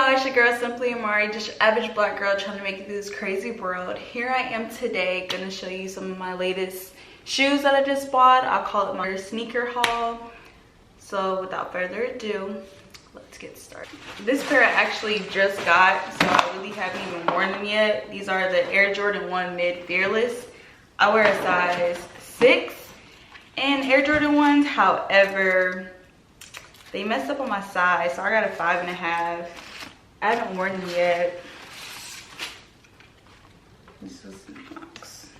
y'all, it's your girl Simply Amari, just your average black girl trying to make it through this crazy world. Here I am today, gonna show you some of my latest shoes that I just bought. I'll call it my sneaker haul. So without further ado, let's get started. This pair I actually just got, so I really haven't even worn them yet. These are the Air Jordan 1 Mid Fearless. I wear a size 6 and Air Jordan 1s, however, they messed up on my size, so I got a 5.5. I haven't worn them yet. This was the box.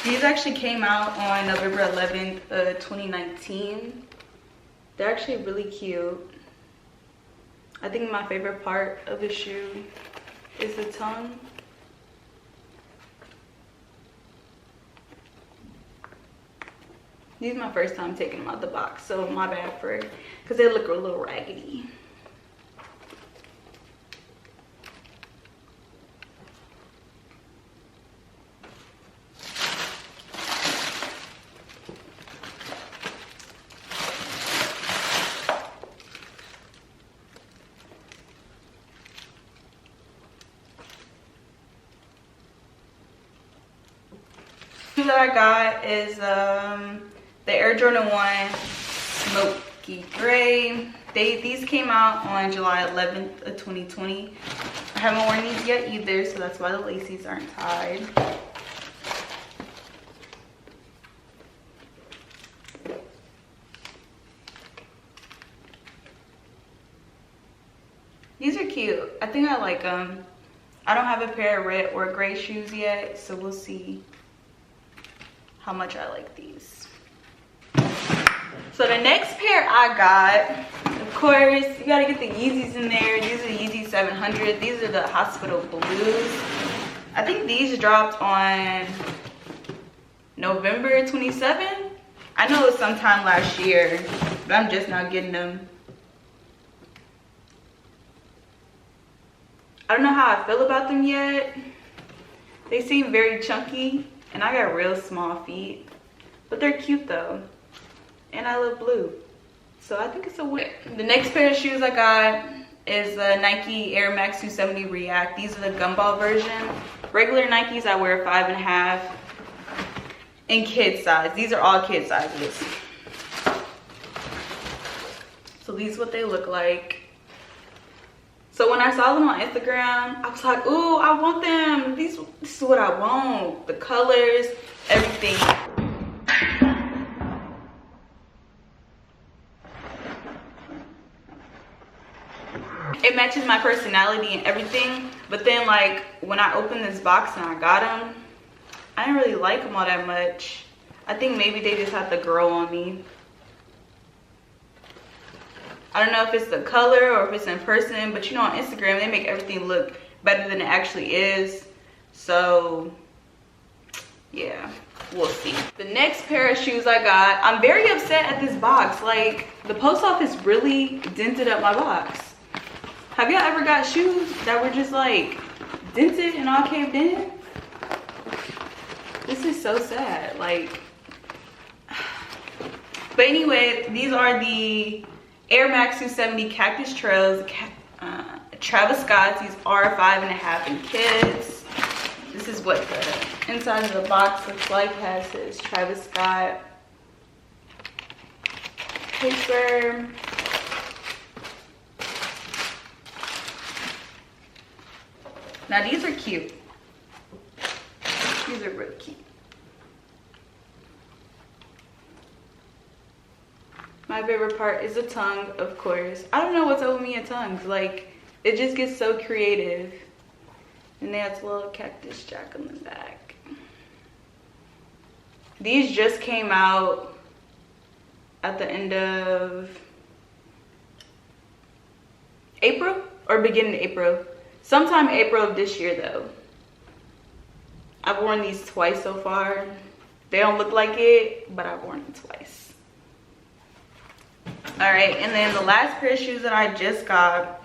These actually came out on November 11th, 2019. They're actually really cute. I think my favorite part of the shoe is the tongue. These are my first time taking them out the box, so my bad for it, because they look a little raggedy. That I got is the Air Jordan 1 Smokey Gray. These came out on July 11th of 2020. I haven't worn these yet either, so that's why the laces aren't tied. These are cute. I think I like them. I don't have a pair of red or gray shoes yet, so we'll see how much I like these. So the next pair I got, of course, you gotta get the Yeezys in there. These are the Yeezy 700. These are the Hospital Blues. I think these dropped on November 27th. I know it was sometime last year, but I'm just now getting them. I don't know how I feel about them yet. They seem very chunky, and I got real small feet, but they're cute though. And I love blue, so I think it's a win. The next pair of shoes I got is the Nike Air Max 270 React. These are the Gumball version. Regular Nikes I wear 5.5 in kid size. These are all kid sizes. So these are what they look like. So when I saw them on Instagram, I was like, ooh, I want them. This is what I want. The colors, everything. It matches my personality and everything. But then like when I opened this box and I got them, I didn't really like them all that much. I think maybe they just have to grow on me. I don't know if it's the color or if it's in person, but you know, on Instagram, they make everything look better than it actually is. So, yeah, we'll see. The next pair of shoes I got, I'm very upset at this box. Like, the post office really dented up my box. Have y'all ever got shoes that were just like dented and all caved in? This is so sad, like. But anyway, these are the Air Max 270 Cactus Trails, Travis Scott's. These are 5.5 in kids. This is what the inside of the box looks like. It has this Travis Scott paper. Now these are cute. These are really cute. My favorite part is the tongue, of course. I don't know what's over me and tongues. Like, it just gets so creative. And they have a little cactus jack on the back. These just came out at the end of April or beginning of April. Sometime April of this year though. I've worn these twice so far. They don't look like it, but I've worn them twice. All right, and then the last pair of shoes that I just got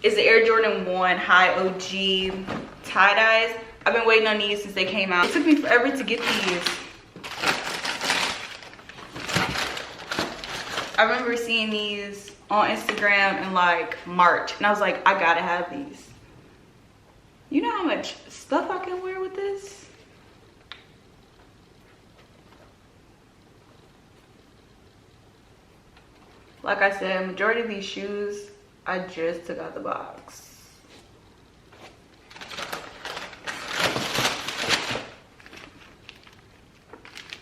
is the Air Jordan 1 High OG Tye Dyes. I've been waiting on these since they came out. It took me forever to get these. I remember seeing these on Instagram in like March, and I was like, I gotta have these. You know how much stuff I can wear with this? Like I said, majority of these shoes I just took out the box.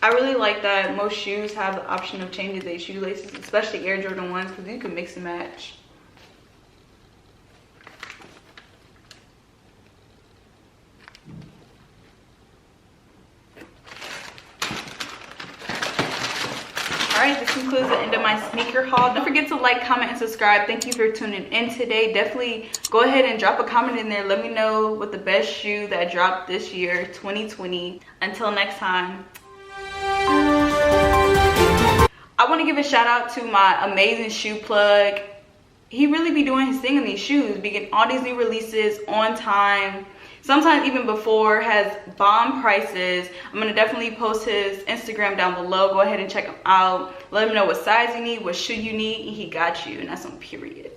I really like that most shoes have the option of changing their shoelaces, especially Air Jordan 1s, because you can mix and match. Alright, this concludes the end of my sneaker haul. Don't forget to like, comment, and subscribe. Thank you for tuning in today. Definitely go ahead and drop a comment in there. Let me know what the best shoe that dropped this year, 2020. Until next time. I want to give a shout out to my amazing shoe plug. He really be doing his thing in these shoes, be getting all these new releases on time, sometimes even before, has bomb prices. I'm going to definitely post his Instagram down below. Go ahead and check him out. Let him know what size you need, what shoe you need, and he got you, and that's on period.